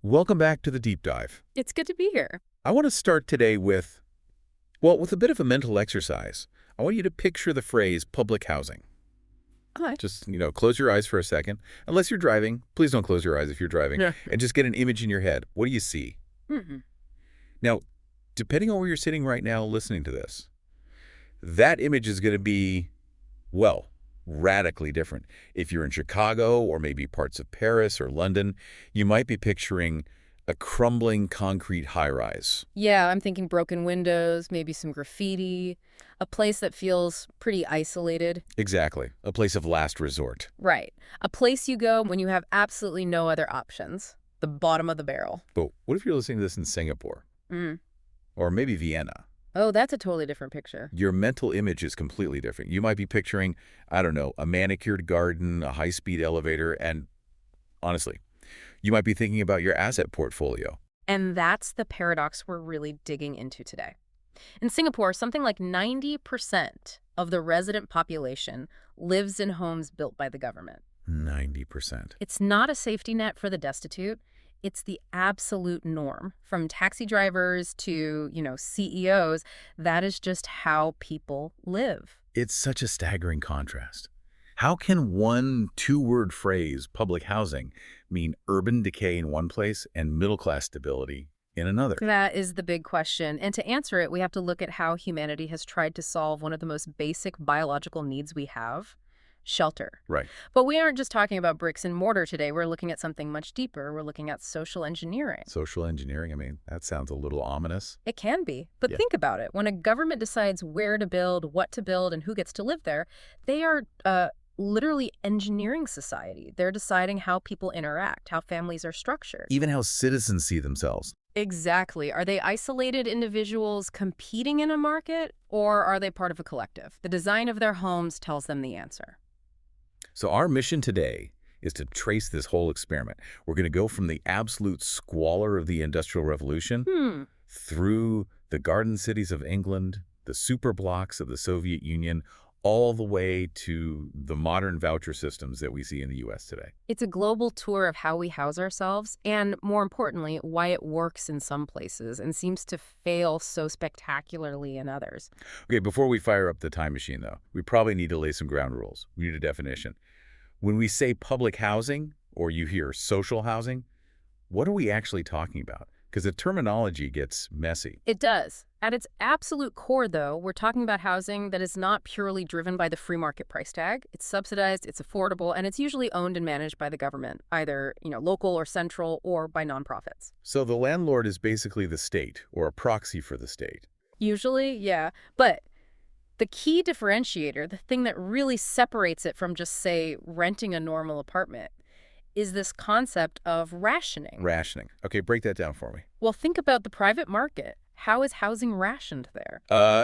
Welcome back to the deep dive. It's good to be here. I want to start today with a bit of a mental exercise. I want you to picture the phrase public housing. Okay. Just, close your eyes for a second. Unless you're driving, please don't close your eyes if you're driving. Yeah. And just get an image in your head. What do you see? Mm-hmm. Now, depending on where you're sitting right now listening to this, that image is going to be, well, radically different. If you're in Chicago or maybe parts of Paris or London, you might be picturing a crumbling concrete high-rise. Yeah, I'm thinking broken windows, maybe some graffiti, a place that feels pretty isolated. Exactly. A place of last resort. Right. A place you go when you have absolutely no other options. The bottom of the barrel. But what if you're listening to this in Singapore? Mm. Or maybe Vienna? Oh, that's a totally different picture. Your mental image is completely different. You might be picturing, I don't know, a manicured garden, a high-speed elevator, and honestly, you might be thinking about your asset portfolio. And that's the paradox we're really digging into today. In Singapore, something like 90% of the resident population lives in homes built by the government. 90%. It's not a safety net for the destitute. It's the absolute norm. From taxi drivers to, CEOs, that is just how people live. It's such a staggering contrast. How can one two-word phrase, public housing, mean urban decay in one place and middle-class stability in another? That is the big question. And to answer it, we have to look at how humanity has tried to solve one of the most basic biological needs we have: shelter. Right. But we aren't just talking about bricks and mortar today. We're looking at something much deeper. We're looking at social engineering. Social engineering, that sounds a little ominous. It can be. But Yeah. think about it. When a government decides where to build, what to build, and who gets to live there, they are literally engineering society. They're deciding how people interact, how families are structured. Even how citizens see themselves. Exactly. Are they isolated individuals competing in a market, or are they part of a collective? The design of their homes tells them the answer. So our mission today is to trace this whole experiment. We're going to go from the absolute squalor of the Industrial Revolution through the garden cities of England, the superblocks of the Soviet Union, all the way to the modern voucher systems that we see in the U.S. today. It's a global tour of how we house ourselves and, more importantly, why it works in some places and seems to fail so spectacularly in others. Okay, before we fire up the time machine, though, we probably need to lay some ground rules. We need a definition. When we say public housing, or you hear social housing, what are we actually talking about? Because the terminology gets messy. It does. At its absolute core, though, we're talking about housing that is not purely driven by the free market price tag. It's subsidized, it's affordable, and it's usually owned and managed by the government, either, local or central, or by nonprofits. So the landlord is basically the state, or a proxy for the state. Usually, yeah. But the key differentiator, the thing that really separates it from just, say, renting a normal apartment, is this concept of rationing. Rationing. Okay, break that down for me. Well, think about the private market. How is housing rationed there?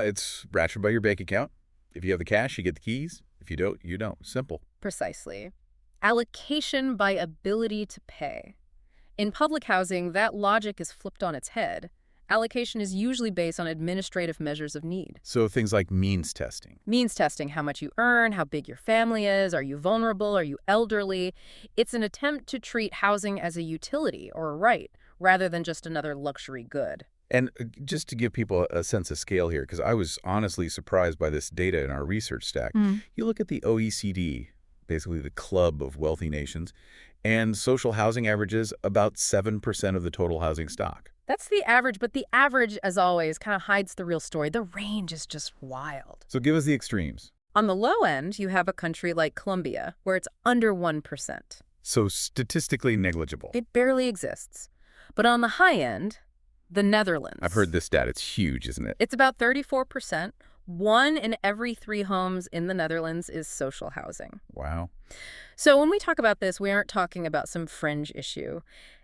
It's rationed by your bank account. If you have the cash, you get the keys. If you don't, you don't. Simple. Precisely. Allocation by ability to pay. In public housing, that logic is flipped on its head. Allocation is usually based on administrative measures of need. So things like means testing. Means testing, how much you earn, how big your family is, are you vulnerable, are you elderly? It's an attempt to treat housing as a utility or a right, rather than just another luxury good. And just to give people a sense of scale here, because I was honestly surprised by this data in our research stack. You look at the OECD, basically the club of wealthy nations, and social housing averages about 7% of the total housing stock. That's the average, but the average, as always, kind of hides the real story. The range is just wild. So give us the extremes. On the low end, you have a country like Colombia, where it's under 1%. So statistically negligible. It barely exists. But on the high end, the Netherlands. I've heard this stat. It's huge, isn't it? It's about 34%. 1 in every 3 homes in the Netherlands is social housing. Wow. So when we talk about this, we aren't talking about some fringe issue.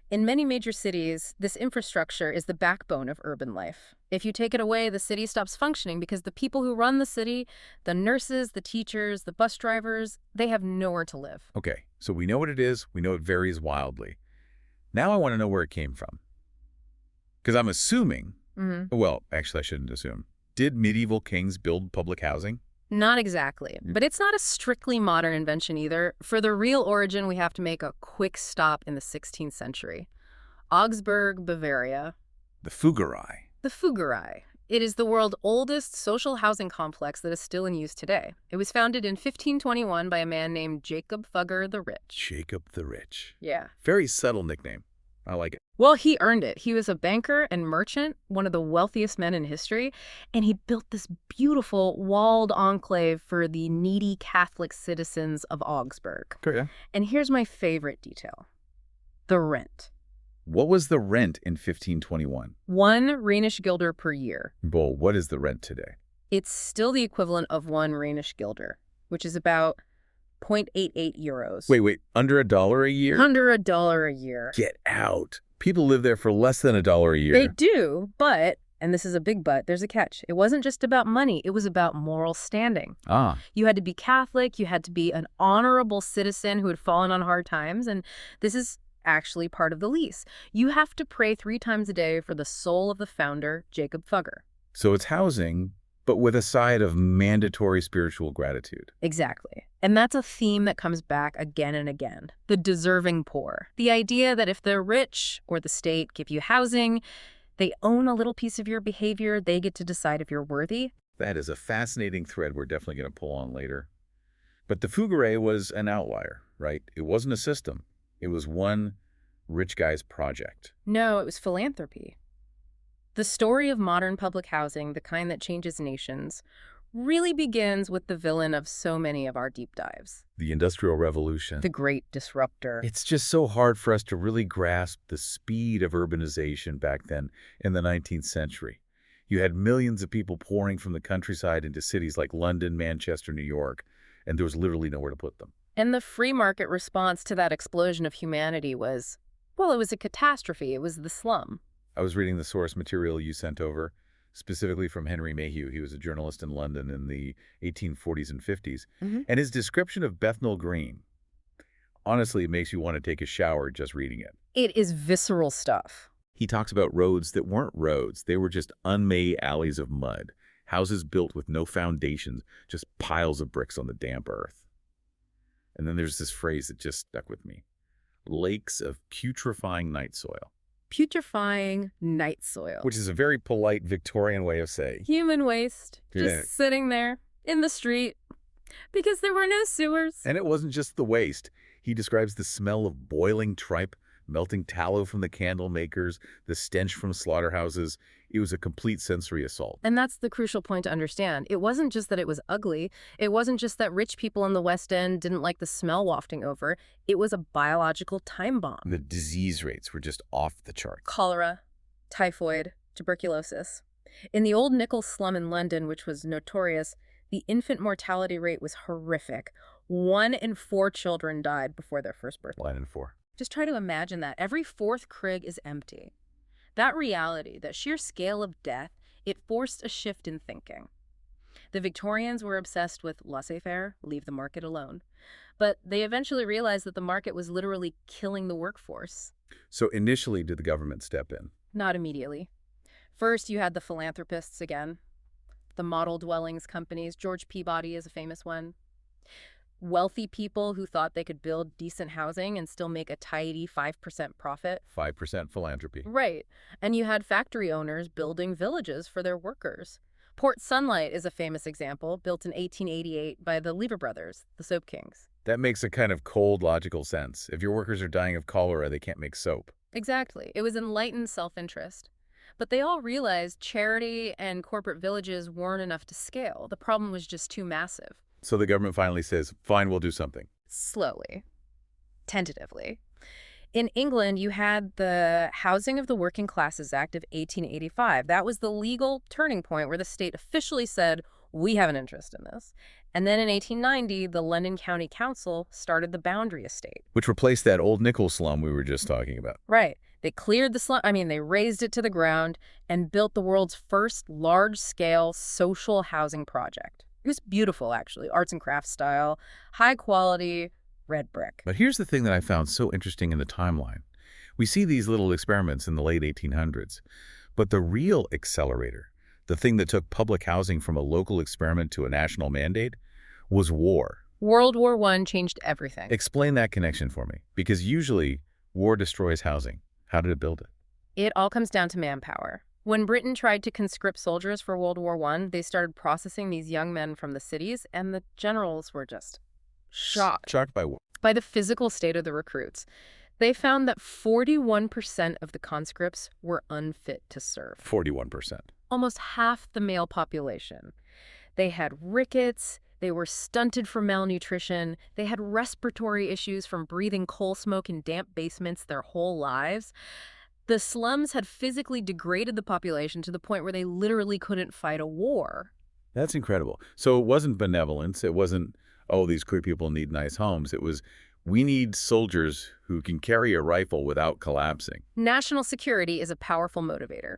In many major cities, this infrastructure is the backbone of urban life. If you take it away, the city stops functioning because the people who run the city, the nurses, the teachers, the bus drivers, they have nowhere to live. Okay, so we know what it is. We know it varies wildly. Now I want to know where it came from. Because I'm assuming, well, actually I shouldn't assume. Did medieval kings build public housing? Not exactly, but it's not a strictly modern invention either. For the real origin, we have to make a quick stop in the 16th century. Augsburg, Bavaria. The Fuggerei. The Fuggerei. It is the world's oldest social housing complex that is still in use today. It was founded in 1521 by a man named Jacob Fugger the Rich. Jacob the Rich. Yeah. Very subtle nickname. I like it. Well, he earned it. He was a banker and merchant, one of the wealthiest men in history, and he built this beautiful walled enclave for the needy Catholic citizens of Augsburg. Okay, yeah. And here's my favorite detail. The rent. What was the rent in 1521? 1 Rhenish guilder per year. Well, what is the rent today? It's still the equivalent of 1 Rhenish guilder, which is about 0.88 euros. Wait, under $1 a year? Under $1 a year. Get out. People live there for less than $1 a year. They do, but, and this is a big but, there's a catch. It wasn't just about money. It was about moral standing. Ah. You had to be Catholic. You had to be an honorable citizen who had fallen on hard times. And this is actually part of the lease. You have to pray 3 times a day for the soul of the founder, Jacob Fugger. So it's housing, but with a side of mandatory spiritual gratitude. Exactly. And that's a theme that comes back again and again. The deserving poor. The idea that if the rich or the state give you housing, they own a little piece of your behavior, they get to decide if you're worthy. That is a fascinating thread we're definitely going to pull on later. But the Fuggerei was an outlier, right? It wasn't a system. It was one rich guy's project. No, it was philanthropy. The story of modern public housing, the kind that changes nations, really begins with the villain of so many of our deep dives. The Industrial Revolution. The great disruptor. It's just so hard for us to really grasp the speed of urbanization back then in the 19th century. You had millions of people pouring from the countryside into cities like London, Manchester, New York, and there was literally nowhere to put them. And the free market response to that explosion of humanity was, well, it was a catastrophe. It was the slum. I was reading the source material you sent over, specifically from Henry Mayhew. He was a journalist in London in the 1840s and 50s. And his description of Bethnal Green, honestly, it makes you want to take a shower just reading it. It is visceral stuff. He talks about roads that weren't roads. They were just unmade alleys of mud, houses built with no foundations, just piles of bricks on the damp earth. And then there's this phrase that just stuck with me. Lakes of putrefying night soil. Putrefying night soil. Which is a very polite Victorian way of saying. Human waste, just sitting there in the street because there were no sewers. And it wasn't just the waste. He describes the smell of boiling tripe, melting tallow from the candle makers, the stench from slaughterhouses. It was a complete sensory assault. And that's the crucial point to understand. It wasn't just that it was ugly. It wasn't just that rich people in the West End didn't like the smell wafting over. It was a biological time bomb. The disease rates were just off the chart. Cholera, typhoid, tuberculosis. In the old nickel slum in London, which was notorious, the infant mortality rate was horrific. 1 in 4 children died before their first birthday. 1 in 4. Just try to imagine that. Every 4th crib is empty. That reality, that sheer scale of death, it forced a shift in thinking. The Victorians were obsessed with laissez-faire, leave the market alone. But they eventually realized that the market was literally killing the workforce. So initially, did the government step in? Not immediately. First, you had the philanthropists again. The model dwellings companies. George Peabody is a famous one. Wealthy people who thought they could build decent housing and still make a tidy 5% profit. 5% philanthropy. Right. And you had factory owners building villages for their workers. Port Sunlight is a famous example, built in 1888 by the Lever brothers, the soap kings. That makes a kind of cold, logical sense. If your workers are dying of cholera, they can't make soap. Exactly. It was enlightened self-interest. But they all realized charity and corporate villages weren't enough to scale. The problem was just too massive. So the government finally says, fine, we'll do something. Slowly. Tentatively. In England, you had the Housing of the Working Classes Act of 1885. That was the legal turning point where the state officially said, we have an interest in this. And then in 1890, the London County Council started the Boundary Estate. Which replaced that old nickel slum we were just talking about. Right. They cleared the slum, they razed it to the ground and built the world's first large-scale social housing project. It was beautiful, actually, arts and crafts style, high quality, red brick. But here's the thing that I found so interesting in the timeline. We see these little experiments in the late 1800s, but the real accelerator, the thing that took public housing from a local experiment to a national mandate, was war. World War I changed everything. Explain that connection for me, because usually war destroys housing. How did it build it? It all comes down to manpower. When Britain tried to conscript soldiers for World War I, they started processing these young men from the cities, and the generals were just shocked Shocked by what? by the physical state of the recruits. They found that 41% of the conscripts were unfit to serve, 41%. almost half the male population. They had rickets, they were stunted from malnutrition, they had respiratory issues from breathing coal smoke in damp basements their whole lives. The slums had physically degraded the population to the point where they literally couldn't fight a war. That's incredible. So it wasn't benevolence. It wasn't, oh, these queer people need nice homes. It was, we need soldiers who can carry a rifle without collapsing. National security is a powerful motivator.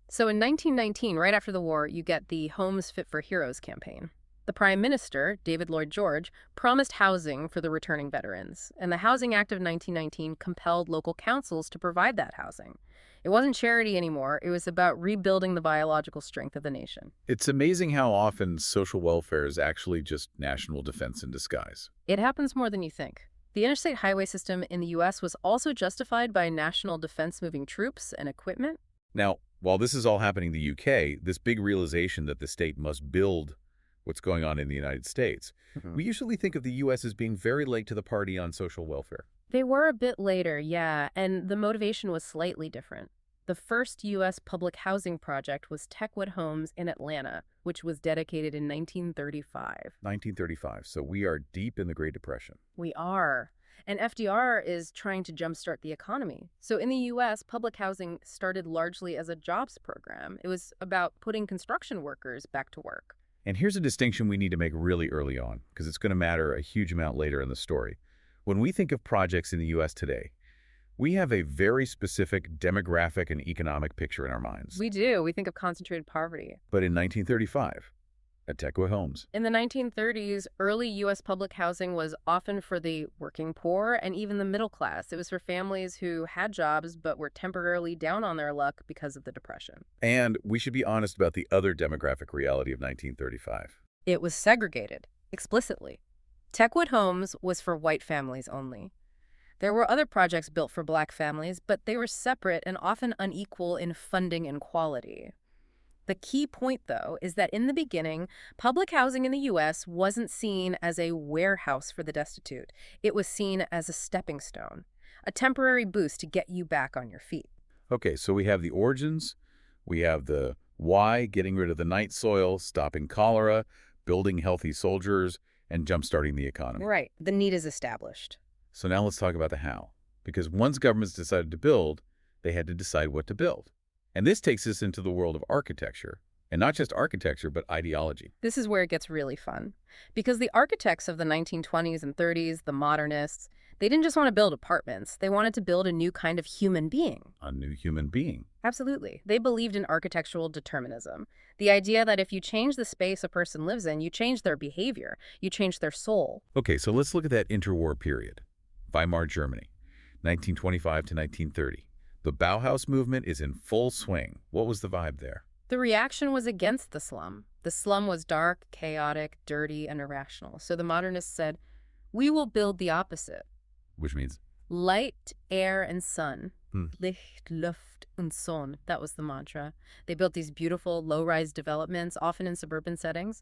So in 1919, right after the war, you get the Homes Fit for Heroes campaign. The Prime Minister, David Lloyd George, promised housing for the returning veterans, and the Housing Act of 1919 compelled local councils to provide that housing. It wasn't charity anymore. It was about rebuilding the biological strength of the nation. It's amazing how often social welfare is actually just national defense in disguise. It happens more than you think. The interstate highway system in the U.S. was also justified by national defense moving troops and equipment. Now, while this is all happening in the UK, this big realization that the state must build what's going on in the United States, we usually think of the U.S. as being very late to the party on social welfare. They were a bit later, yeah, and the motivation was slightly different. The first U.S. public housing project was Techwood Homes in Atlanta, which was dedicated in 1935. 1935, so we are deep in the Great Depression. We are. And FDR is trying to jumpstart the economy. So in the U.S., public housing started largely as a jobs program. It was about putting construction workers back to work. And here's a distinction we need to make really early on, because it's going to matter a huge amount later in the story. When we think of projects in the U.S. today, we have a very specific demographic and economic picture in our minds. We do. We think of concentrated poverty. But in 1935, at Techwood Homes, In the 1930s, early U.S. public housing was often for the working poor and even the middle class. It was for families who had jobs but were temporarily down on their luck because of the Depression. and we should be honest about the other demographic reality of 1935. It was segregated, explicitly. Techwood Homes was for white families only. There were other projects built for black families, but they were separate and often unequal in funding and quality. The key point, though, is that in the beginning, public housing in the U.S. wasn't seen as a warehouse for the destitute. It was seen as a stepping stone, a temporary boost to get you back on your feet. Okay, so we have the origins, we have the why, getting rid of the night soil, stopping cholera, building healthy soldiers, and jumpstarting the economy. Right. The need is established. So now let's talk about the how. Because once governments decided to build, they had to decide what to build. And this takes us into the world of architecture. And not just architecture, but ideology. This is where it gets really fun. Because the architects of the 1920s and 30s, the modernists, they didn't just want to build apartments. They wanted to build a new kind of human being. A new human being. Absolutely. They believed in architectural determinism. The idea that if you change the space a person lives in, you change their behavior, you change their soul. Okay, so let's look at that interwar period. Weimar Germany, 1925 to 1930. The Bauhaus movement is in full swing. What was the vibe there? The reaction was against the slum. The slum was dark, chaotic, dirty, and irrational. So the modernists said, we will build the opposite. Which means? Light, air, and sun. Licht, Luft, und Sonne. That was the mantra. They built these beautiful, low-rise developments, often in suburban settings.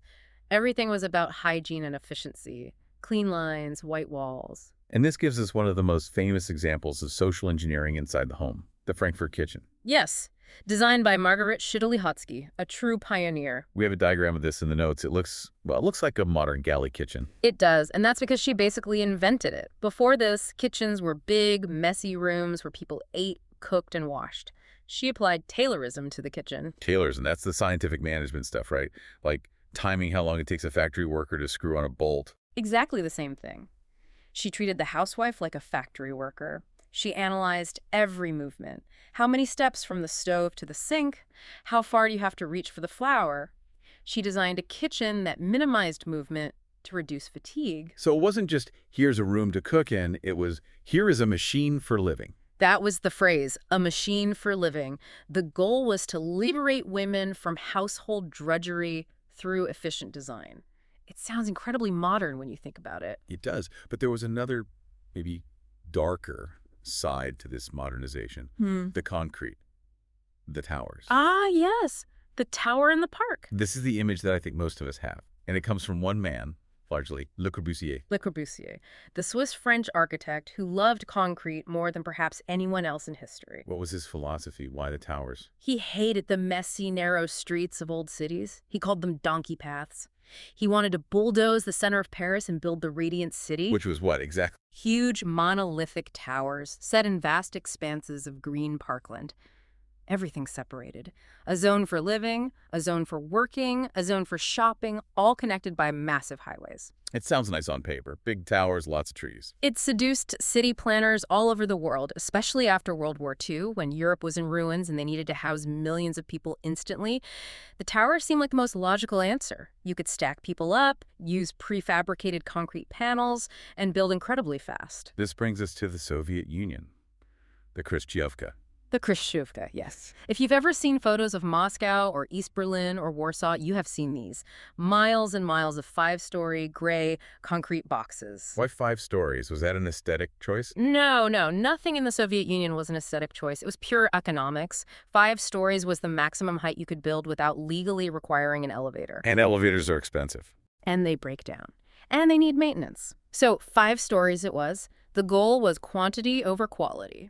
Everything was about hygiene and efficiency. Clean lines, white walls. And this gives us one of the most famous examples of social engineering inside the home, the Frankfurt kitchen. Yes, designed by Margaret Schitterle-Hotzky, a true pioneer. We have a diagram of this in the notes. It looks like a modern galley kitchen. It does, and that's because she basically invented it. Before this, kitchens were big, messy rooms where people ate, cooked, and washed. She applied Taylorism to the kitchen. Tailors, and that's the scientific management stuff, right? Like timing how long it takes a factory worker to screw on a bolt. Exactly the same thing. She treated the housewife like a factory worker. She analyzed every movement. How many steps from the stove to the sink? How far do you have to reach for the flour? She designed a kitchen that minimized movement to reduce fatigue. So it wasn't just, here's a room to cook in. It was, here is a machine for living. That was the phrase, a machine for living. The goal was to liberate women from household drudgery through efficient design. It sounds incredibly modern when you think about it. It does. But there was another, maybe darker side to this modernization. The concrete, the towers. Ah, yes. The tower in the park. This is the image that I think most of us have, and it comes from one man, largely, Le Corbusier. Le Corbusier, the Swiss-French architect who loved concrete more than perhaps anyone else in history. What was his philosophy? Why the towers? He hated the messy, narrow streets of old cities. He called them donkey paths. He wanted to bulldoze the center of Paris and build the radiant city. Which was what, exactly? Huge, monolithic towers set in vast expanses of green parkland. Everything separated. A zone for living, a zone for working, a zone for shopping, all connected by massive highways. It sounds nice on paper. Big towers, lots of trees. It seduced city planners all over the world, especially after World War II, when Europe was in ruins and they needed to house millions of people instantly. The towers seemed like the most logical answer. You could stack people up, use prefabricated concrete panels, and build incredibly fast. This brings us to the Soviet Union, the Khrushchevka. The Khrushchevka, yes. If you've ever seen photos of Moscow or East Berlin or Warsaw, you have seen these. Miles and miles of 5-story, gray, concrete boxes. Why 5 stories? Was that an aesthetic choice? No. Nothing in the Soviet Union was an aesthetic choice. It was pure economics. 5 stories was the maximum height you could build without legally requiring an elevator. And elevators are expensive. And they break down. And they need maintenance. So 5 stories it was. The goal was quantity over quality.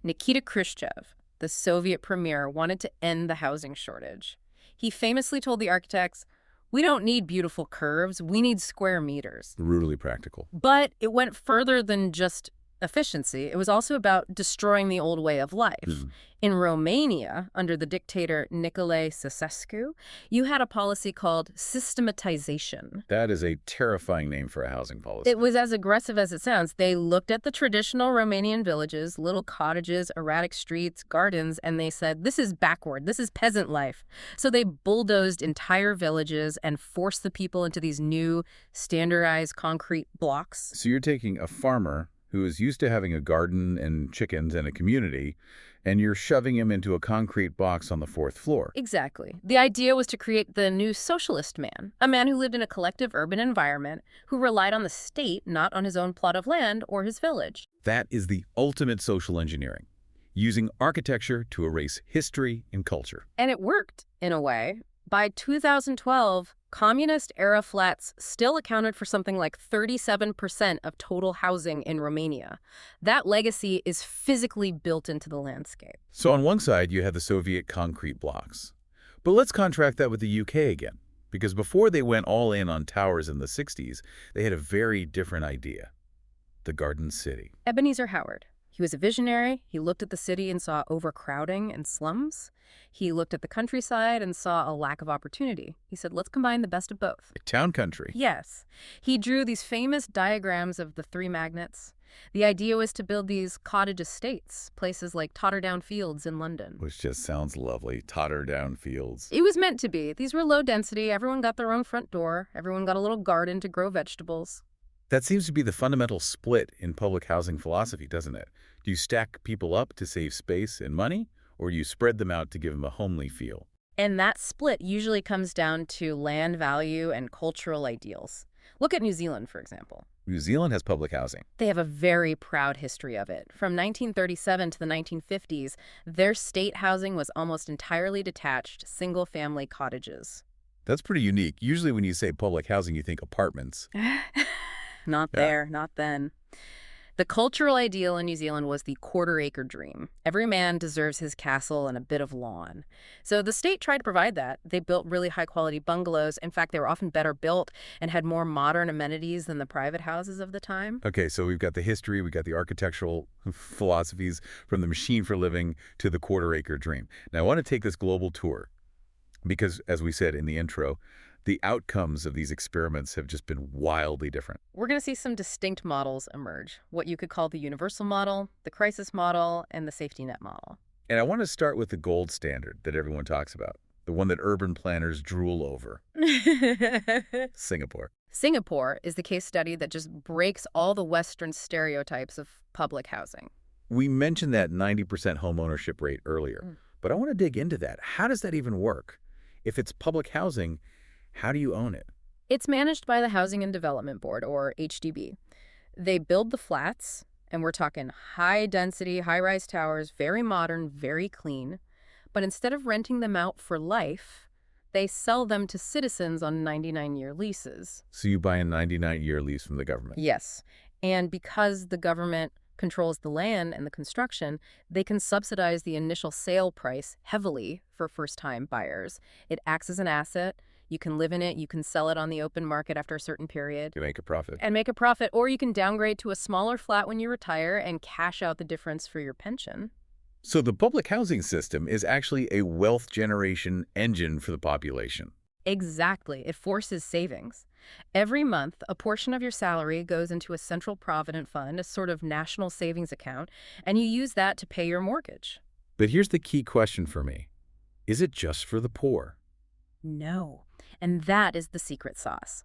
Nikita Khrushchev, the Soviet premier, wanted to end the housing shortage. He famously told the architects, "We don't need beautiful curves, we need square meters." Brutally practical. But it went further than just efficiency. It was also about destroying the old way of life. In Romania, under the dictator Nicolae Ceausescu, you had a policy called systematization. That is a terrifying name for a housing policy. It was as aggressive as it sounds. They looked at the traditional Romanian villages, little cottages, erratic streets, gardens, and they said, this is backward, this is peasant life. So they bulldozed entire villages and forced the people into these new standardized concrete blocks. So you're taking a farmer who is used to having a garden and chickens and a community, and you're shoving him into a concrete box on the 4th floor. Exactly. The idea was to create the new socialist man, a man who lived in a collective urban environment, who relied on the state, not on his own plot of land or his village. That is the ultimate social engineering, using architecture to erase history and culture. And it worked, in a way. By 2012, communist-era flats still accounted for something like 37% of total housing in Romania. That legacy is physically built into the landscape. So on one side, you have the Soviet concrete blocks. But let's contrast that with the UK again, because before they went all in on towers in the 60s, they had a very different idea: the Garden City. Ebenezer Howard. He was a visionary. He looked at the city and saw overcrowding and slums. He looked at the countryside and saw a lack of opportunity. He said, let's combine the best of both. Town country. Yes. He drew these famous diagrams of the 3 magnets. The idea was to build these cottage estates, places like Totterdown Fields in London. Which just sounds lovely. Totterdown Fields. It was meant to be. These were low density. Everyone got their own front door. Everyone got a little garden to grow vegetables. That seems to be the fundamental split in public housing philosophy, doesn't it? Do you stack people up to save space and money, or do you spread them out to give them a homely feel? And that split usually comes down to land value and cultural ideals. Look at New Zealand, for example. New Zealand has public housing. They have a very proud history of it. From 1937 to the 1950s, their state housing was almost entirely detached, single-family cottages. That's pretty unique. Usually when you say public housing, you think apartments. Not there, not then. The cultural ideal in New Zealand was the quarter-acre dream. Every man deserves his castle and a bit of lawn. So the state tried to provide that. They built really high-quality bungalows. In fact, they were often better built and had more modern amenities than the private houses of the time. Okay, so we've got the history, we've got the architectural philosophies, from the machine for living to the quarter-acre dream. Now, I want to take this global tour because, as we said in the intro, the outcomes of these experiments have just been wildly different. We're going to see some distinct models emerge, what you could call the universal model, the crisis model, and the safety net model. And I want to start with the gold standard that everyone talks about, the one that urban planners drool over. Singapore. Singapore is the case study that just breaks all the Western stereotypes of public housing. We mentioned that 90% home ownership rate earlier, but I want to dig into that. How does that even work? If it's public housing, how do you own it? It's managed by the Housing and Development Board, or HDB. They build the flats, And we're talking high-density, high-rise towers, very modern, very clean. But instead of renting them out for life, they sell them to citizens on 99-year leases. So you buy a 99-year lease from the government? Yes. And because the government controls the land and the construction, they can subsidize the initial sale price heavily for first-time buyers. It acts as an asset. You can live in it. You can sell it on the open market after a certain period. You make a profit. And make a profit. Or you can downgrade to a smaller flat when you retire and cash out the difference for your pension. So the public housing system is actually a wealth generation engine for the population. Exactly. It forces savings. Every month, a portion of your salary goes into a central provident fund, a sort of national savings account, and you use that to pay your mortgage. But here's the key question for me. Is it just for the poor? No. And that is the secret sauce.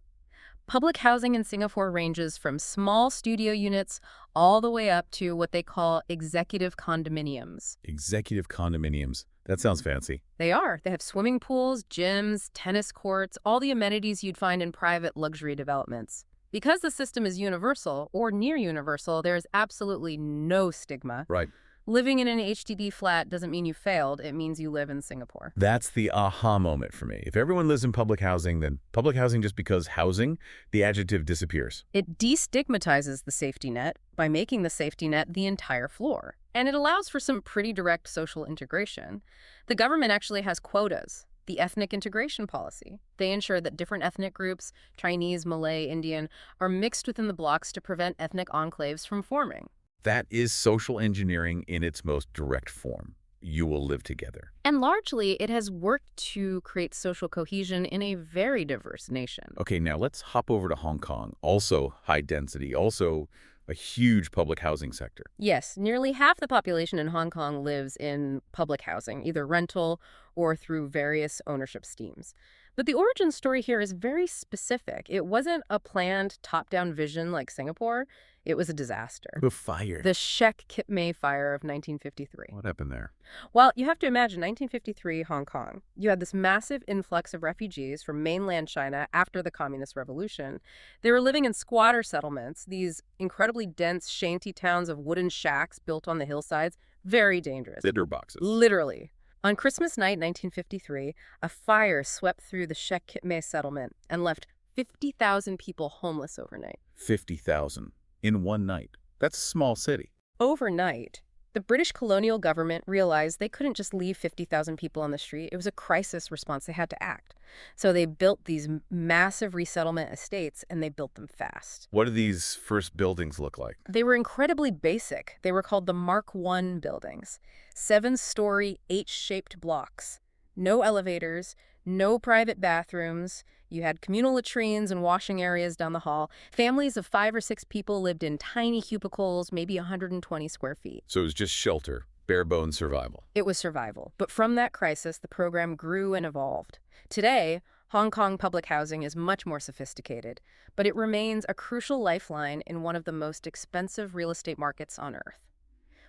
Public housing in Singapore ranges from small studio units all the way up to what they call executive condominiums. Executive condominiums. That sounds fancy. They are. They have swimming pools, gyms, tennis courts, all the amenities you'd find in private luxury developments. Because the system is universal or near universal, there is absolutely no stigma. Right. Living in an HDB flat doesn't mean you failed. It means you live in Singapore. That's the aha moment for me. If everyone lives in public housing, then public housing just becomes housing, the adjective disappears. It destigmatizes the safety net by making the safety net the entire floor. And it allows for some pretty direct social integration. The government actually has quotas, the ethnic integration policy. They ensure that different ethnic groups, Chinese, Malay, Indian, are mixed within the blocks to prevent ethnic enclaves from forming. That is social engineering in its most direct form. You will live together. And largely, it has worked to create social cohesion in a very diverse nation. Okay, now let's hop over to Hong Kong. Also high density, also a huge public housing sector. Yes, nearly half the population in Hong Kong lives in public housing, either rental or through various ownership schemes. But the origin story here is very specific. It wasn't a planned top-down vision like Singapore. It was a disaster. The fire. The Shek Kip Mei fire of 1953. What happened there? Well, you have to imagine 1953 Hong Kong. You had this massive influx of refugees from mainland China after the Communist Revolution. They were living in squatter settlements, these incredibly dense shanty towns of wooden shacks built on the hillsides. Very dangerous. Litter boxes. Literally. On Christmas night, 1953, a fire swept through the Shek Kip Mei settlement and left 50,000 people homeless overnight. 50,000 in one night. That's a small city. Overnight, the British colonial government realized they couldn't just leave 50,000 people on the street. It was a crisis response. They had to act. So they built these massive resettlement estates, and they built them fast. What do these first buildings look like? They were incredibly basic. They were called the Mark I buildings. 7-story, H-shaped blocks. No elevators, no private bathrooms. You had communal latrines and washing areas down the hall. Families of 5 or 6 people lived in tiny cubicles, maybe 120 square feet. So it was just shelter, bare-bones survival. It was survival. But from that crisis, the program grew and evolved. Today, Hong Kong public housing is much more sophisticated, but it remains a crucial lifeline in one of the most expensive real estate markets on Earth.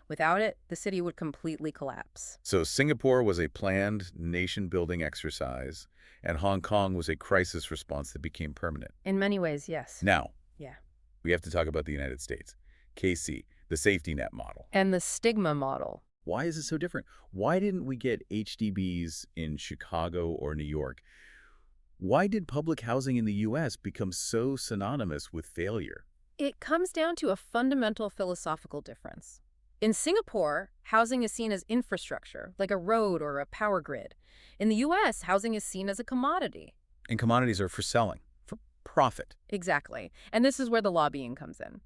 Without it, the city would completely collapse. So Singapore was a planned nation-building exercise, and Hong Kong was a crisis response that became permanent. In many ways, yes. Now, Yeah. we have to talk about the United States. KC, the safety net model. And the stigma model. Why is it so different? Why didn't we get HDBs in Chicago or New York? Why did public housing in the U.S. become so synonymous with failure? It comes down to a fundamental philosophical difference. In Singapore, housing is seen as infrastructure, like a road or a power grid. In the U.S., housing is seen as a commodity. And commodities are for selling, for profit. Exactly. And this is where the lobbying comes in.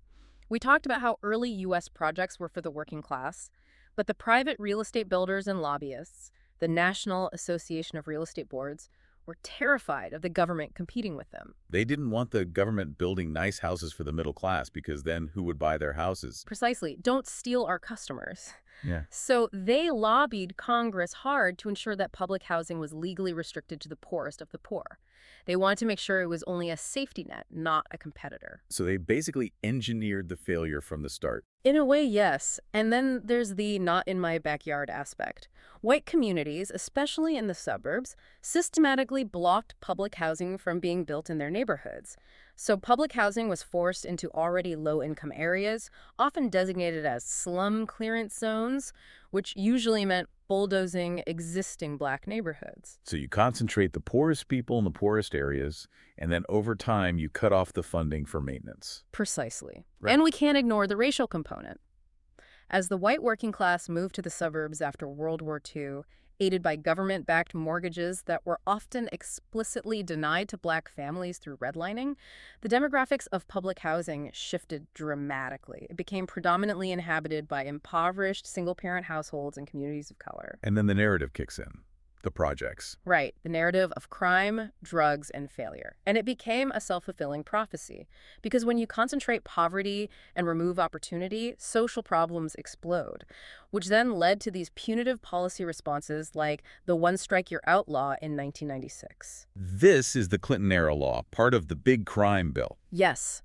We talked about how early U.S. projects were for the working class, but the private real estate builders and lobbyists, the National Association of Real Estate Boards, were terrified of the government competing with them. They didn't want the government building nice houses for the middle class because then who would buy their houses? Precisely. Don't steal our customers. Yeah. So they lobbied Congress hard to ensure that public housing was legally restricted to the poorest of the poor. They wanted to make sure it was only a safety net, not a competitor. So they basically engineered the failure from the start. In a way, yes. And then there's the not in my backyard aspect. White communities, especially in the suburbs, systematically blocked public housing from being built in their neighborhoods. So public housing was forced into already low-income areas, often designated as slum clearance zones, which usually meant bulldozing existing black neighborhoods. So you concentrate the poorest people in the poorest areas, and then over time you cut off the funding for maintenance. Precisely. Right. And we can't ignore the racial component. As the white working class moved to the suburbs after World War II, aided by government-backed mortgages that were often explicitly denied to black families through redlining, the demographics of public housing shifted dramatically. It became predominantly inhabited by impoverished single-parent households and communities of color. And then the narrative kicks in. The projects. Right, the narrative of crime, drugs, and failure. And it became a self-fulfilling prophecy. Because when you concentrate poverty and remove opportunity, social problems explode, which then led to these punitive policy responses like the One Strike You're Out law in 1996. This is the Clinton-era law, part of the big crime bill. Yes.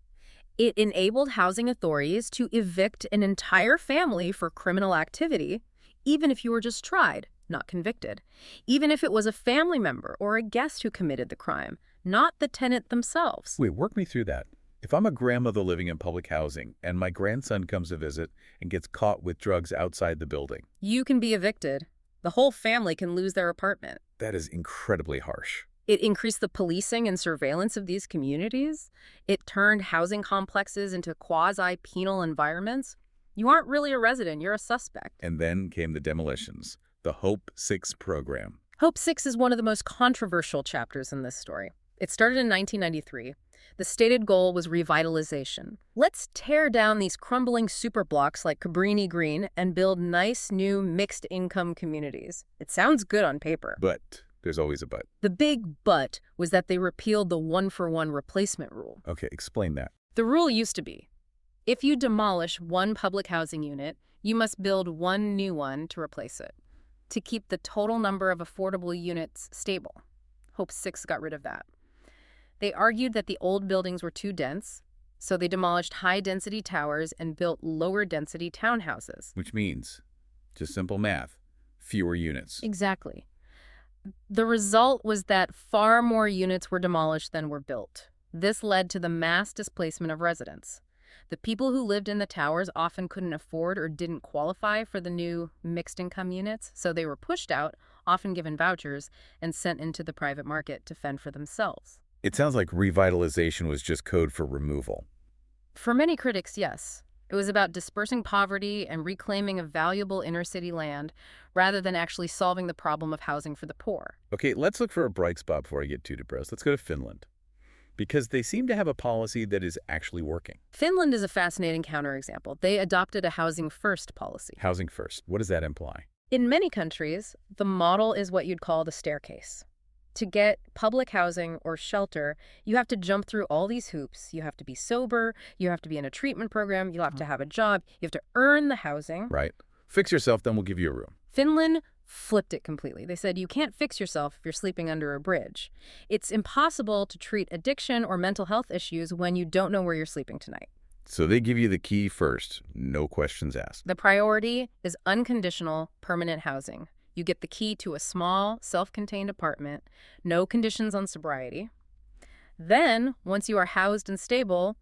It enabled housing authorities to evict an entire family for criminal activity, even if you were just tried, not convicted, even if it was a family member or a guest who committed the crime, not the tenant themselves. Wait, work me through that. If I'm a grandmother living in public housing and my grandson comes to visit and gets caught with drugs outside the building, You can be evicted. The whole family can lose their apartment. that is incredibly harsh. It increased the policing and surveillance of these communities. It turned housing complexes into quasi-penal environments. You aren't really a resident, you're a suspect. And then came the demolitions, the Hope 6 program. Hope 6 is one of the most controversial chapters in this story. It started in 1993. The stated goal was revitalization. Let's tear down these crumbling superblocks like Cabrini Green and build nice, new, mixed-income communities. It sounds good on paper. But there's always a but. The big but was that they repealed the one-for-one replacement rule. Okay, explain that. The rule used to be, if you demolish one public housing unit, you must build one new one to replace it, to keep the total number of affordable units stable. Hope 6 got rid of that. They argued that the old buildings were too dense, so they demolished high-density towers and built lower-density townhouses. Which means, just simple math, fewer units. Exactly. The result was that far more units were demolished than were built. This led to the mass displacement of residents. The people who lived in the towers often couldn't afford or didn't qualify for the new mixed-income units, so they were pushed out, often given vouchers, and sent into the private market to fend for themselves. It sounds like revitalization was just code for removal. For many critics, yes. It was about dispersing poverty and reclaiming a valuable inner-city land rather than actually solving the problem of housing for the poor. Okay, let's look for a bright spot before I get too depressed. Let's go to Finland. Because they seem to have a policy that is actually working. Finland is a fascinating counterexample. They adopted a housing-first policy. Housing first. What does that imply? In many countries, the model is what you'd call the staircase. To get public housing or shelter, you have to jump through all these hoops. You have to be sober, you have to be in a treatment program, you have to have a job, you have to earn the housing. Right. Fix yourself, then we'll give you a room. Finland flipped it completely. They said you can't fix yourself if you're sleeping under a bridge. It's impossible to treat addiction or mental health issues when you don't know where you're sleeping tonight. So they give you the key first, no questions asked. The priority is unconditional, permanent housing. You get the key to a small, self-contained apartment, no conditions on sobriety. Then, once you are housed and stable,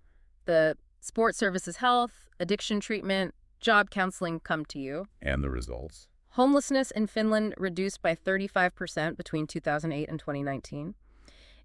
the support services, health, addiction treatment, job counseling come to you. And the results? Homelessness in Finland reduced by 35% between 2008 and 2019.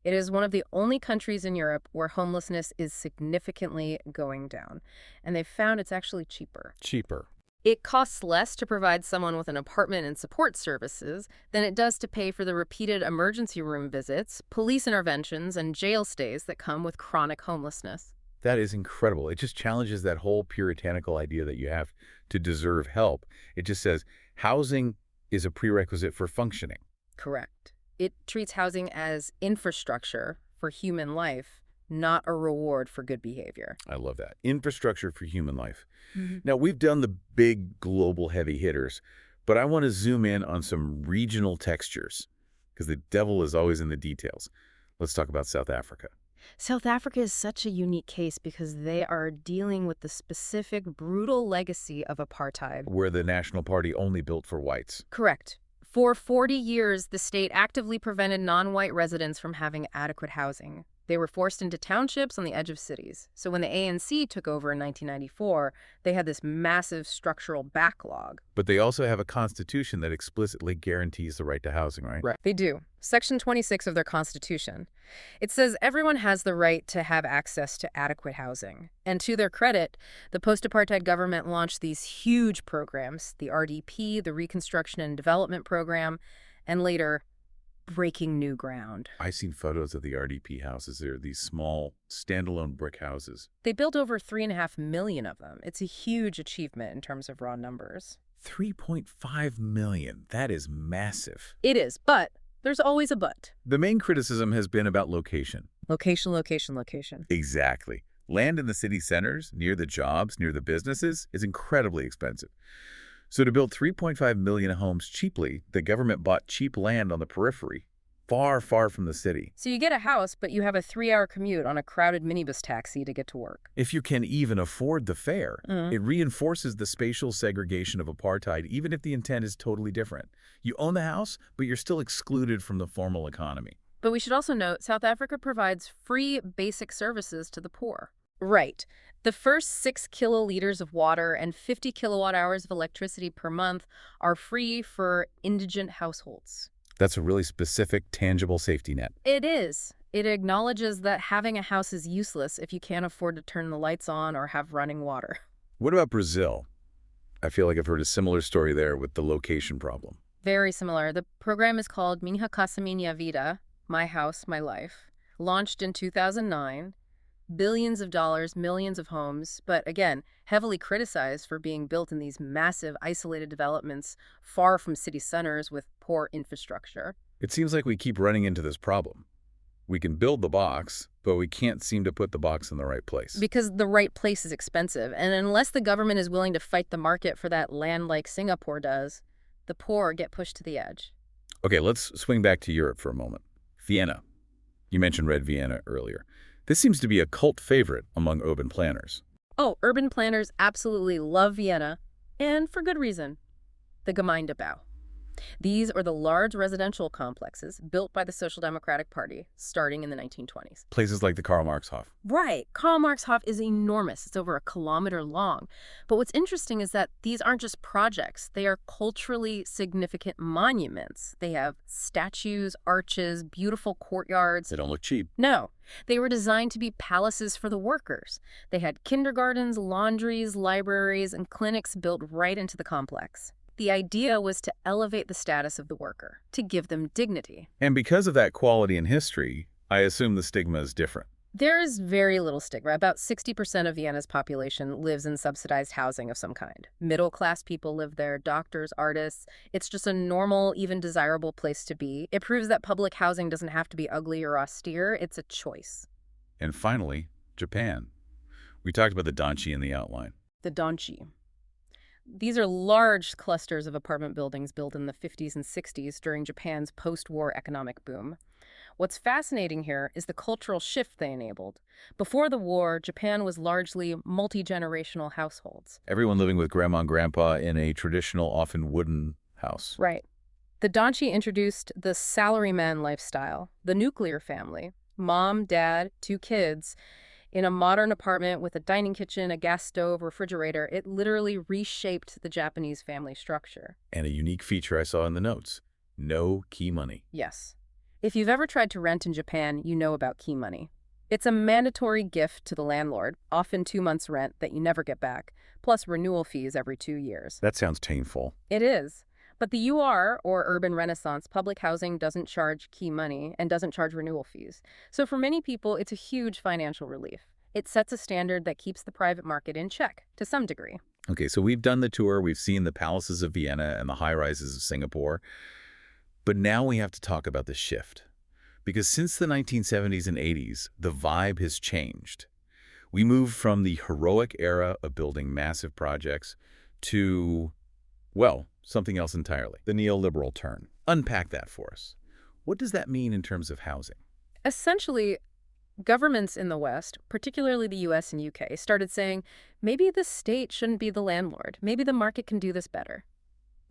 It is one of the only countries in Europe where homelessness is significantly going down. And they've found it's actually cheaper. Cheaper. It costs less to provide someone with an apartment and support services than it does to pay for the repeated emergency room visits, police interventions, and jail stays that come with chronic homelessness. That is incredible. It just challenges that whole puritanical idea that you have to deserve help. It just says housing is a prerequisite for functioning. Correct. It treats housing as infrastructure for human life, not a reward for good behavior. I love that. Infrastructure for human life. Now, we've done the big global heavy hitters, but I want to zoom in on some regional textures because the devil is always in the details. Let's talk about South Africa. South Africa is such a unique case because they are dealing with the specific brutal legacy of apartheid. Where the National Party only built for whites. Correct. For 40 years, the state actively prevented non-white residents from having adequate housing. They were forced into townships on the edge of cities. So when the ANC took over in 1994, they had this massive structural backlog. But they also have a constitution that explicitly guarantees the right to housing, right? Right. They do. Section 26 of their constitution. It says everyone has the right to have access to adequate housing. And to their credit, the post-apartheid government launched these huge programs, the RDP, the Reconstruction and Development Program, and later, breaking new ground. I've seen photos of the RDP houses. They're these small, standalone brick houses. They built over 3.5 million of them. It's a huge achievement in terms of raw numbers. 3.5 million. That is massive. It is, but there's always a but. The main criticism has been about location. Location, location, location. Exactly. Land in the city centers, near the jobs, near the businesses, is incredibly expensive. So to build 3.5 million homes cheaply, the government bought cheap land on the periphery, far, far from the city. So you get a house, but you have a 3-hour commute on a crowded minibus taxi to get to work. If you can even afford the fare, Mm. it reinforces the spatial segregation of apartheid, even if the intent is totally different. You own the house, but you're still excluded from the formal economy. But we should also note, South Africa provides free basic services to the poor. Right. The first 6 kiloliters of water and 50 kilowatt hours of electricity per month are free for indigent households. That's a really specific, tangible safety net. It is. It acknowledges that having a house is useless if you can't afford to turn the lights on or have running water. What about Brazil? I feel like I've heard a similar story there with the location problem. Very similar. The program is called Minha Casa Minha Vida, My House, My Life. Launched in 2009. Billions of dollars, millions of homes, but again, heavily criticized for being built in these massive, isolated developments far from city centers with poor infrastructure. It seems like we keep running into this problem. We can build the box, but we can't seem to put the box in the right place. Because the right place is expensive, and unless the government is willing to fight the market for that land like Singapore does, the poor get pushed to the edge. Okay, let's swing back to Europe for a moment. Vienna. You mentioned Red Vienna earlier. This seems to be a cult favorite among urban planners. Oh, urban planners absolutely love Vienna, and for good reason. The Gemeindebau. These are the large residential complexes built by the Social Democratic Party starting in the 1920s. Places like the Karl Marx Hof. Right. Karl Marx Hof is enormous. It's over 1 kilometer long. But what's interesting is that these aren't just projects. They are culturally significant monuments. They have statues, arches, beautiful courtyards. They don't look cheap. No. They were designed to be palaces for the workers. They had kindergartens, laundries, libraries, and clinics built right into the complex. The idea was to elevate the status of the worker, to give them dignity. And because of that quality and history, I assume the stigma is different. There is very little stigma. About 60% of Vienna's population lives in subsidized housing of some kind. Middle-class people live there, doctors, artists. It's just a normal, even desirable place to be. It proves that public housing doesn't have to be ugly or austere. It's a choice. And finally, Japan. We talked about the danchi in the outline. The danchi. These are large clusters of apartment buildings built in the 50s and 60s during Japan's post-war economic boom. What's fascinating here is the cultural shift they enabled. Before the war, Japan was largely multi-generational households. Everyone living with grandma and grandpa in a traditional, often wooden house. Right. The danchi introduced the salaryman lifestyle, the nuclear family, mom, dad, 2 kids, in a modern apartment with a dining kitchen, a gas stove, refrigerator. It literally reshaped the Japanese family structure. And a unique feature I saw in the notes: no key money. Yes. If you've ever tried to rent in Japan, you know about key money. It's a mandatory gift to the landlord, often 2 months' rent that you never get back, plus renewal fees every 2 years. That sounds painful. It is. But the UR, or Urban Renaissance, public housing doesn't charge key money and doesn't charge renewal fees. So for many people, it's a huge financial relief. It sets a standard that keeps the private market in check, to some degree. Okay, so we've done the tour. We've seen the palaces of Vienna and the high-rises of Singapore. But now we have to talk about the shift. Because since the 1970s and 80s, the vibe has changed. We moved from the heroic era of building massive projects to, well, something else entirely. The neoliberal turn. Unpack that for us. What does that mean in terms of housing? Essentially, governments in the West, particularly the US and UK, started saying, maybe the state shouldn't be the landlord. Maybe the market can do this better.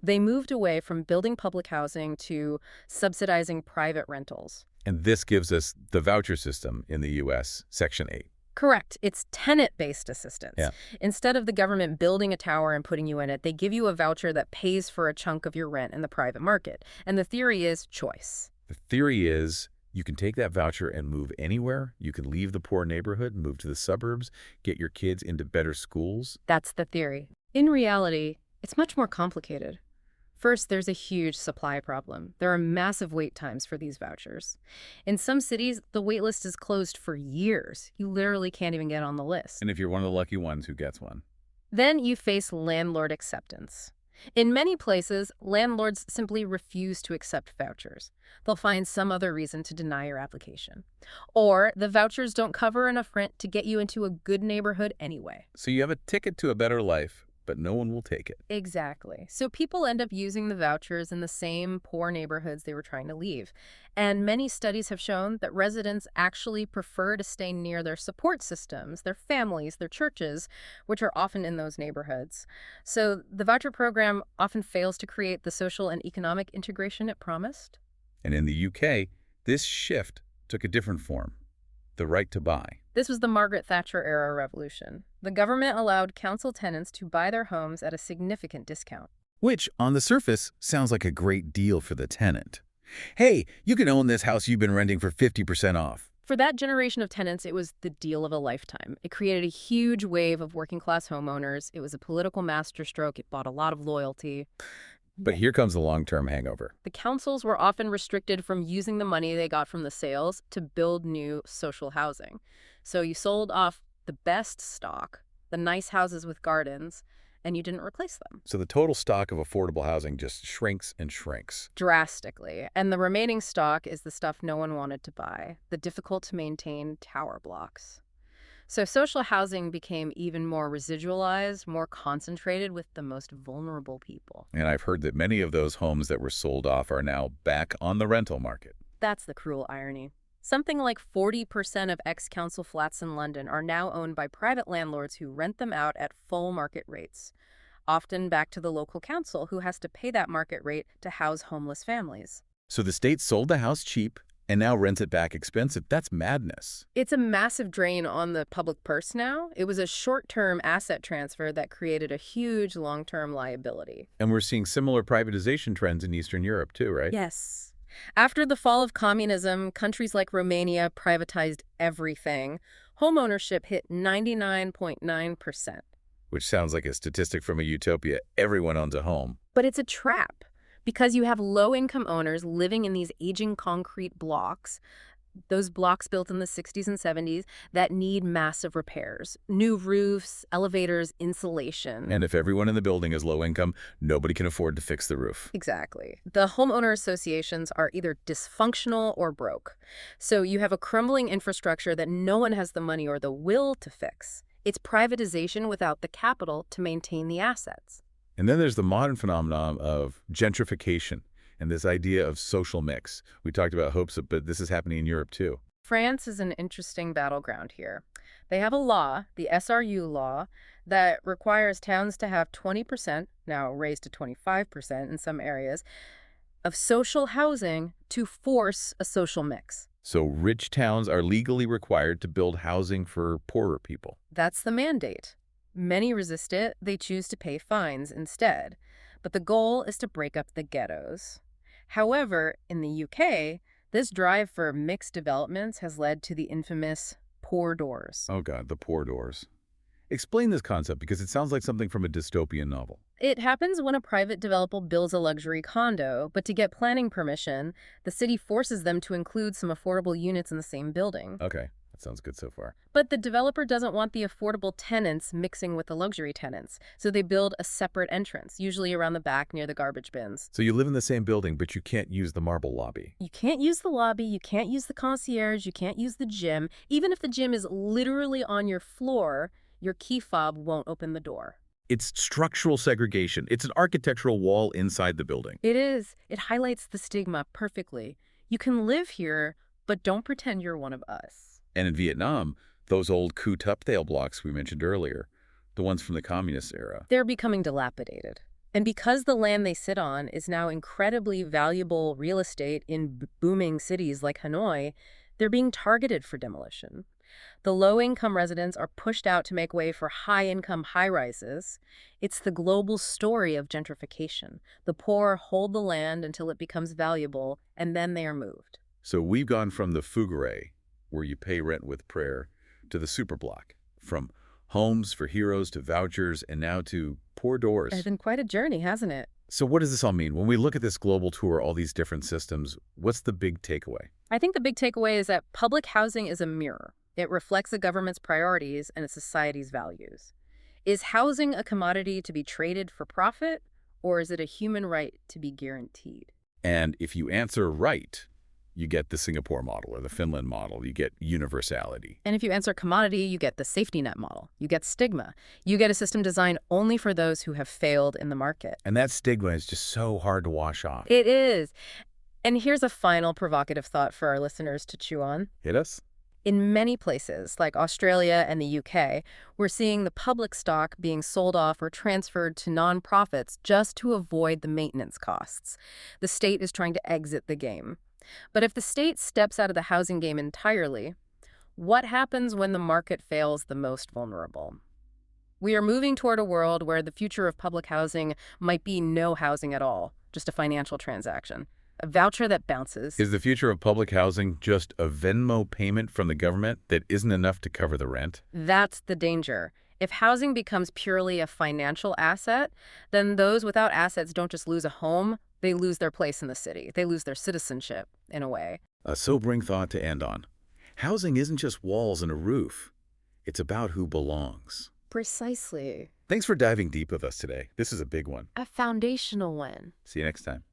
They moved away from building public housing to subsidizing private rentals. And this gives us the voucher system in the U.S., Section 8. Correct. It's tenant-based assistance. Yeah. Instead of the government building a tower and putting you in it, they give you a voucher that pays for a chunk of your rent in the private market. And the theory is choice. The theory is you can take that voucher and move anywhere. You can leave the poor neighborhood, move to the suburbs, get your kids into better schools. That's the theory. In reality, it's much more complicated. First, there's a huge supply problem. There are massive wait times for these vouchers. In some cities, the wait list is closed for years. You literally can't even get on the list. And if you're one of the lucky ones who gets one. Then you face landlord acceptance. In many places, landlords simply refuse to accept vouchers. They'll find some other reason to deny your application. Or the vouchers don't cover enough rent to get you into a good neighborhood anyway. So you have a ticket to a better life, but no one will take it. Exactly. So people end up using the vouchers in the same poor neighborhoods they were trying to leave. And many studies have shown that residents actually prefer to stay near their support systems, their families, their churches, which are often in those neighborhoods. So the voucher program often fails to create the social and economic integration it promised. And in the UK, this shift took a different form, the right to buy. This was the Margaret Thatcher-era revolution. The government allowed council tenants to buy their homes at a significant discount. Which, on the surface, sounds like a great deal for the tenant. Hey, you can own this house you've been renting for 50% off. For that generation of tenants, it was the deal of a lifetime. It created a huge wave of working-class homeowners. It was a political masterstroke. It bought a lot of loyalty. But here comes the long-term hangover. The councils were often restricted from using the money they got from the sales to build new social housing. So you sold off the best stock, the nice houses with gardens, and you didn't replace them. So the total stock of affordable housing just shrinks and shrinks. Drastically. And the remaining stock is the stuff no one wanted to buy, the difficult-to-maintain tower blocks. So social housing became even more residualized, more concentrated with the most vulnerable people. And I've heard that many of those homes that were sold off are now back on the rental market. That's the cruel irony. Something like 40% of ex-council flats in London are now owned by private landlords who rent them out at full market rates, often back to the local council who has to pay that market rate to house homeless families. So the state sold the house cheap and now rents it back expensive. That's madness. It's a massive drain on the public purse now. It was a short-term asset transfer that created a huge long-term liability. And we're seeing similar privatization trends in Eastern Europe too, right? Yes. After the fall of communism, countries like Romania privatized everything. Homeownership hit 99.9%. Which sounds like a statistic from a utopia. Everyone owns a home. But it's a trap. Because you have low-income owners living in these aging concrete blocks, those blocks built in the 60s and 70s, that need massive repairs. New roofs, elevators, insulation. And if everyone in the building is low income, nobody can afford to fix the roof. Exactly. The homeowner associations are either dysfunctional or broke. So you have a crumbling infrastructure that no one has the money or the will to fix. It's privatization without the capital to maintain the assets. And then there's the modern phenomenon of gentrification and this idea of social mix. We talked about hopes, but this is happening in Europe too. France is an interesting battleground here. They have a law, the SRU law, that requires towns to have 20%, now raised to 25% in some areas, of social housing to force a social mix. So rich towns are legally required to build housing for poorer people. That's the mandate. Many resist it. They choose to pay fines instead. But the goal is to break up the ghettos. However, in the UK, this drive for mixed developments has led to the infamous poor doors. Oh God, the poor doors. Explain this concept because it sounds like something from a dystopian novel. It happens when a private developer builds a luxury condo, but to get planning permission, the city forces them to include some affordable units in the same building. Okay. Sounds good so far. But the developer doesn't want the affordable tenants mixing with the luxury tenants, so they build a separate entrance, usually around the back near the garbage bins. So you live in the same building, but you can't use the marble lobby. You can't use the lobby, you can't use the concierge, you can't use the gym. Even if the gym is literally on your floor, your key fob won't open the door. It's structural segregation. It's an architectural wall inside the building. It is. It highlights the stigma perfectly. You can live here, but don't pretend you're one of us. And in Vietnam, those old Khu Thap Thale blocks we mentioned earlier, the ones from the communist era. They're becoming dilapidated. And because the land they sit on is now incredibly valuable real estate in booming cities like Hanoi, they're being targeted for demolition. The low-income residents are pushed out to make way for high-income high-rises. It's the global story of gentrification. The poor hold the land until it becomes valuable, and then they are moved. So we've gone from the fugere, where you pay rent with prayer, to the superblock, from homes for heroes to vouchers, and now to poor doors. It's been quite a journey, hasn't it? So what does this all mean? When we look at this global tour, all these different systems, what's the big takeaway? I think the big takeaway is that public housing is a mirror. It reflects a government's priorities and a society's values. Is housing a commodity to be traded for profit, or is it a human right to be guaranteed? And if you answer right, you get the Singapore model or the Finland model. You get universality. And if you answer commodity, you get the safety net model. You get stigma. You get a system designed only for those who have failed in the market. And that stigma is just so hard to wash off. It is. And here's a final provocative thought for our listeners to chew on. Hit us? In many places, like Australia and the UK, we're seeing the public stock being sold off or transferred to nonprofits just to avoid the maintenance costs. The state is trying to exit the game. But if the state steps out of the housing game entirely, what happens when the market fails the most vulnerable? We are moving toward a world where the future of public housing might be no housing at all, just a financial transaction. A voucher that bounces. Is the future of public housing just a Venmo payment from the government that isn't enough to cover the rent? That's the danger. If housing becomes purely a financial asset, then those without assets don't just lose a home, they lose their place in the city. They lose their citizenship, in a way. A sobering thought to end on. Housing isn't just walls and a roof. It's about who belongs. Precisely. Thanks for diving deep with us today. This is a big one. A foundational one. See you next time.